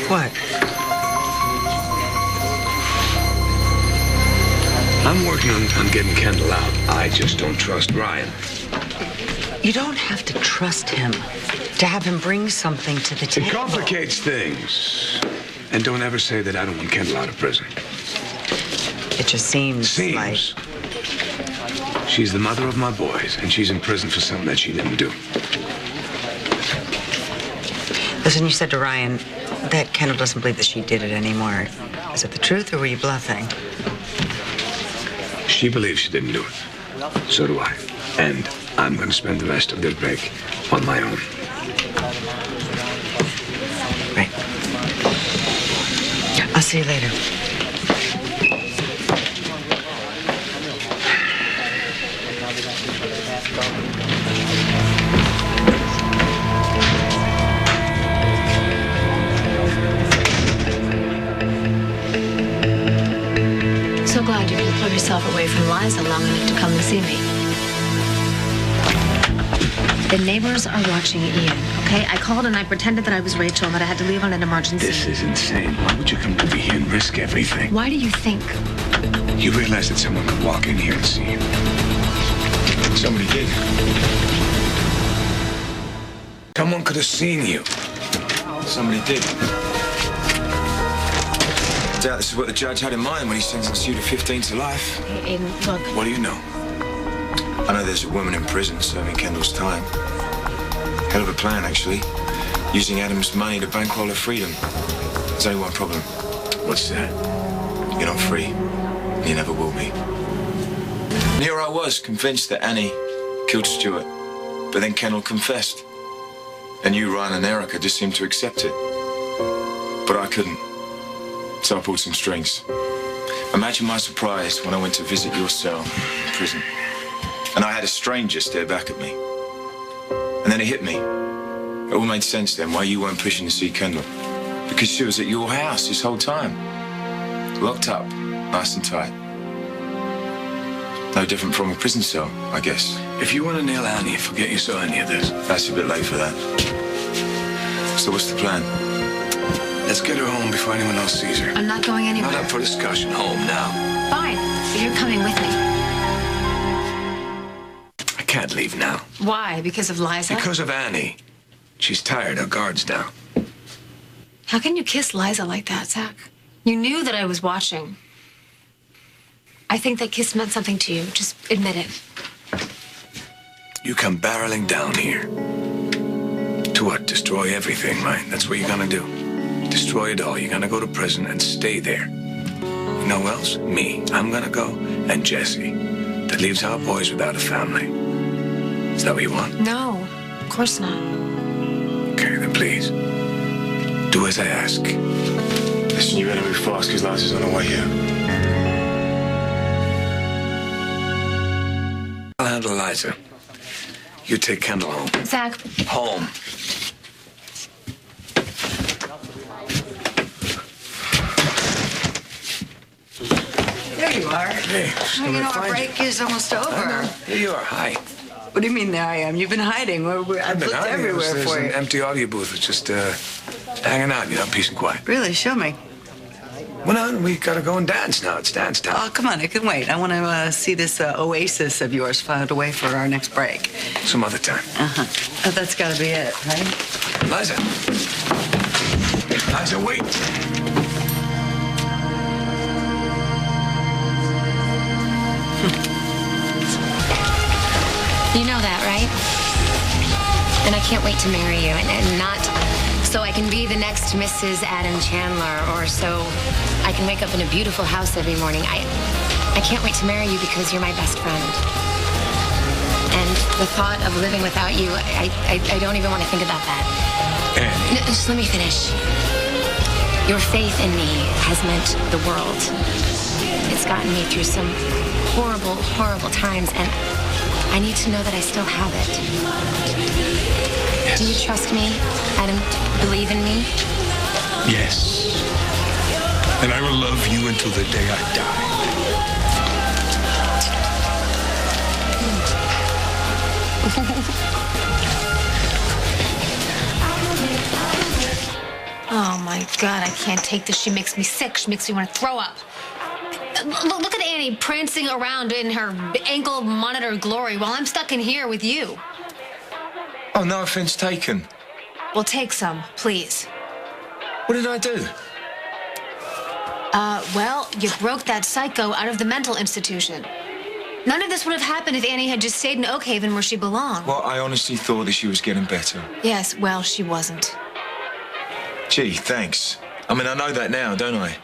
What? I'm working on getting Kendall out. I just don't trust Ryan. You don't have to trust him to have him bring something to the table. It complicates things. And don't ever say that I don't want Kendall out of prison. It just seems like... She's the mother of my boys, and she's in prison for something that she didn't do. Listen, you said to Ryan that Kendall doesn't believe that she did it anymore. Is it the truth, or were you bluffing? She believes she didn't do it. So do I. And I'm going to spend the rest of this break on my own. Right. I'll see you later. So glad you could pull yourself away from Liza long enough to come and see me. The neighbors are watching Ian, okay? I called and I pretended that I was Rachel and that I had to leave on an emergency. This is insane. Why would you come to me here and risk everything? Why do you think? You realize that someone could walk in here and see you. Somebody did. Someone could have seen you. Somebody did. I doubt this is what the judge had in mind when he sentenced you to 15 to life. Aidan, look. What do you know? I know there's a woman in prison serving Kendall's time. Hell of a plan, actually. Using Adam's money to bankroll her freedom. There's only one problem. What's that? You're not free. You never will be. And here I was, convinced that Annie killed Stuart. But then Kendall confessed. And you, Ryan, and Erica just seemed to accept it. But I couldn't. So I pulled some strings. Imagine my surprise when I went to visit your cell in prison. And I had a stranger stare back at me. And then it hit me. It all made sense then why you weren't pushing to see Kendall. Because she was at your house this whole time. Locked up, nice and tight. No different from a prison cell, I guess. If you want to nail Annie, forget you saw any of this. That's a bit late for that. So what's the plan? Let's get her home before anyone else sees her. I'm not going anywhere. Not up for discussion. Home now. Fine, but you're coming with me. I can't leave now. Why? Because of Liza? Because of Annie. She's tired. Her guard's down. How can you kiss Liza like that, Zach? You knew that I was watching. I think that kiss meant something to you. Just admit it. You come barreling down here. To what? Destroy everything, right? That's what you're gonna do. Destroy it all. You're gonna go to prison and stay there. You know who else? Me. I'm gonna go. And Jesse. That leaves our boys without a family. Is that what you want? No, of course not. Okay, then please. Do as I ask. Listen, you better move fast, because Liza's on her way here. I'll handle Liza. You take Kendall home. Zach. Home. There you are. Hey, Well, you know, our break is almost over. Here you are. Hi. What do you mean there I am? You've been hiding. I've looked everywhere There's for an you. empty audio booth. It's just hanging out, you know, peace and quiet. Really? Show me. Well, no, we gotta go and dance now. It's dance time. Oh, come on. I can wait. I want to see this oasis of yours filed away for our next break. Some other time. Uh-huh. Oh, that's got to be it, right? Liza. Liza, wait. You know that, right? And I can't wait to marry you, and not so I can be the next Mrs. Adam Chandler, or so I can wake up in a beautiful house every morning. I can't wait to marry you because you're my best friend. And the thought of living without you, I don't even want to think about that. Annie. No, just let me finish. Your faith in me has meant the world. It's gotten me through some horrible, horrible times, and I need to know that I still have it. Yes. Do you trust me, Adam? Believe in me? Yes. And I will love you until the day I die. Oh, my God, I can't take this. She makes me sick. She makes me want to throw up. Look at Annie prancing around in her ankle monitor glory while I'm stuck in here with you. Oh, no offense taken. Well, take some, please. What did I do? Well, you broke that psycho out of the mental institution. None of this would have happened if Annie had just stayed in Oakhaven where she belonged. Well, I honestly thought that she was getting better. Yes, well, she wasn't. Gee, thanks. I mean, I know that now, don't I?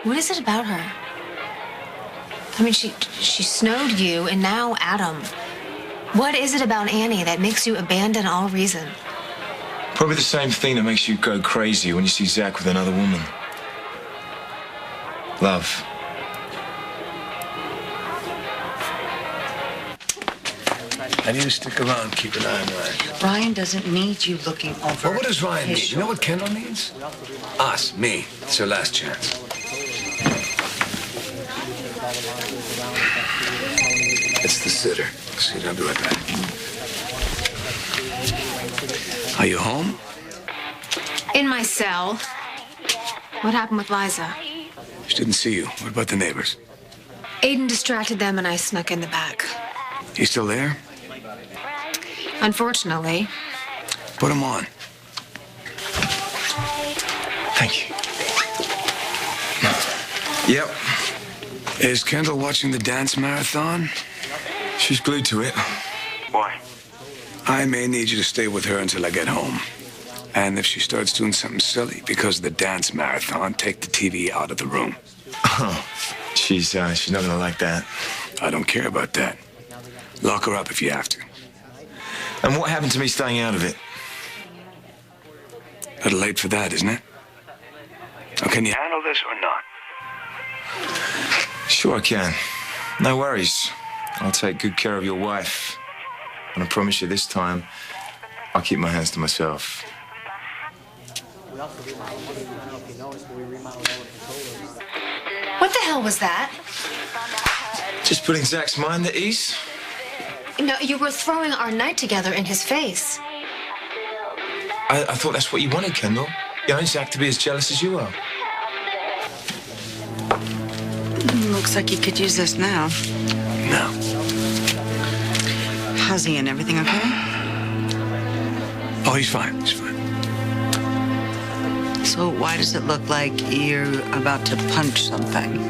What is it about her? I mean, she snowed you, and now Adam. What is it about Annie that makes you abandon all reason? Probably the same thing that makes you go crazy when you see Zach with another woman. Love. I need to stick around, keep an eye on Ryan. Ryan doesn't need you looking over. Well, what does Ryan his need? You know what Kendall needs? Us, me. It's her last chance. It's the sitter. See, I'll be right back. Are you home? In my cell. What happened with Liza? She didn't see you. What about the neighbors? Aidan distracted them, and I snuck in the back. You still there? Unfortunately. Put him on. Thank you. Yep. Is Kendall watching the dance marathon? She's glued to it. Why? I may need you to stay with her until I get home. And if she starts doing something silly because of the dance marathon, take the TV out of the room. Oh, she's not gonna like that. I don't care about that. Lock her up if you have to. And what happened to me staying out of it? A little late for that, isn't it? Or can you handle this or not? Sure I can. No worries. I'll take good care of your wife. And I promise you this time, I'll keep my hands to myself. What the hell was that? Just putting Zach's mind at ease. No, you were throwing our night together in his face. I thought that's what you wanted, Kendall. You know, Zach to be as jealous as you are. Looks like you could use this now. No. How's he and everything okay? Oh, he's fine. He's fine. So why does it look like you're about to punch something?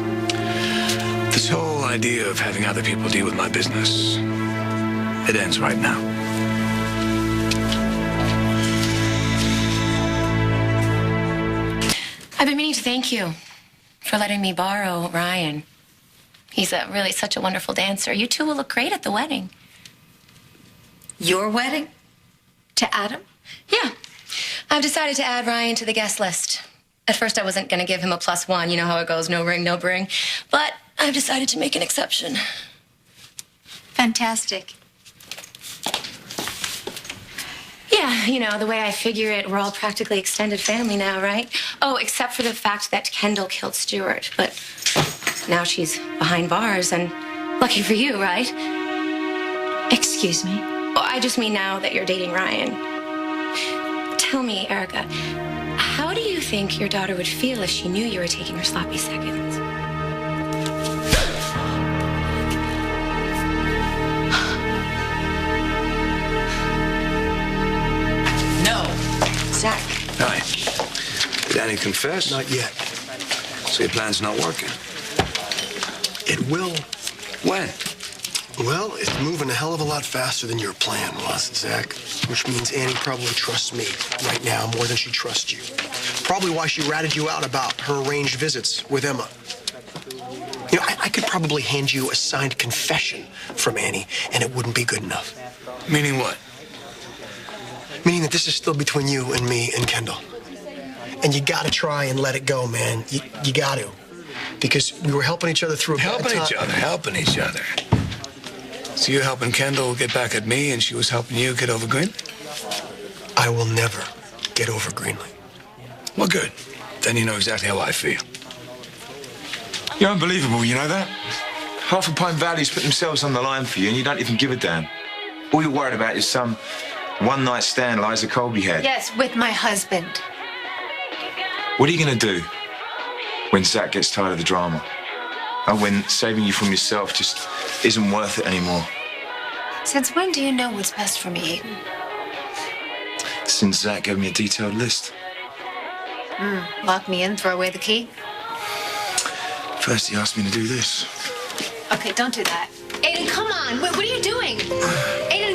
This whole idea of having other people deal with my business, it ends right now. I've been meaning to thank you for letting me borrow Ryan. He's really such a wonderful dancer. You two will look great at the wedding. Your wedding? To Adam? Yeah. I've decided to add Ryan to the guest list. At first, I wasn't going to give him a +1. You know how it goes, no ring, no bring. But I've decided to make an exception. Fantastic. Yeah, you know, the way I figure it, we're all practically extended family now, right? Oh, except for the fact that Kendall killed Stuart. But now she's behind bars, and lucky for you, right? Excuse me? Oh, I just mean now that you're dating Ryan. Tell me, Erica, how do you think your daughter would feel if she knew you were taking her sloppy seconds? No. Zach. Hi. Did Annie confess? Not yet. So your plan's not working. It will. When? Well, it's moving a hell of a lot faster than your plan was, Zach. Which means Annie probably trusts me right now more than she trusts you. Probably why she ratted you out about her arranged visits with Emma. You know, I could probably hand you a signed confession from Annie, and it wouldn't be good enough. Meaning what? Meaning that this is still between you and me and Kendall. And you gotta try and let it go, man. You got to. Because we were helping each other through a bad time. Helping each other. So you're helping Kendall get back at me, and she was helping you get over Green? I will never get over Greenlee. Well, good. Then you know exactly how I feel. You're unbelievable, you know that? Half of Pine Valley's put themselves on the line for you, and you don't even give a damn. All you're worried about is some one-night stand Liza Colby had. Yes, with my husband. What are you going to do when Zach gets tired of the drama? And when saving you from yourself just isn't worth it anymore? Since when do you know what's best for me, Aidan? Since Zach gave me a detailed list. Lock me in, throw away the key? First, he asked me to do this. Okay, don't do that. Aidan, come on. What are you doing? Aidan,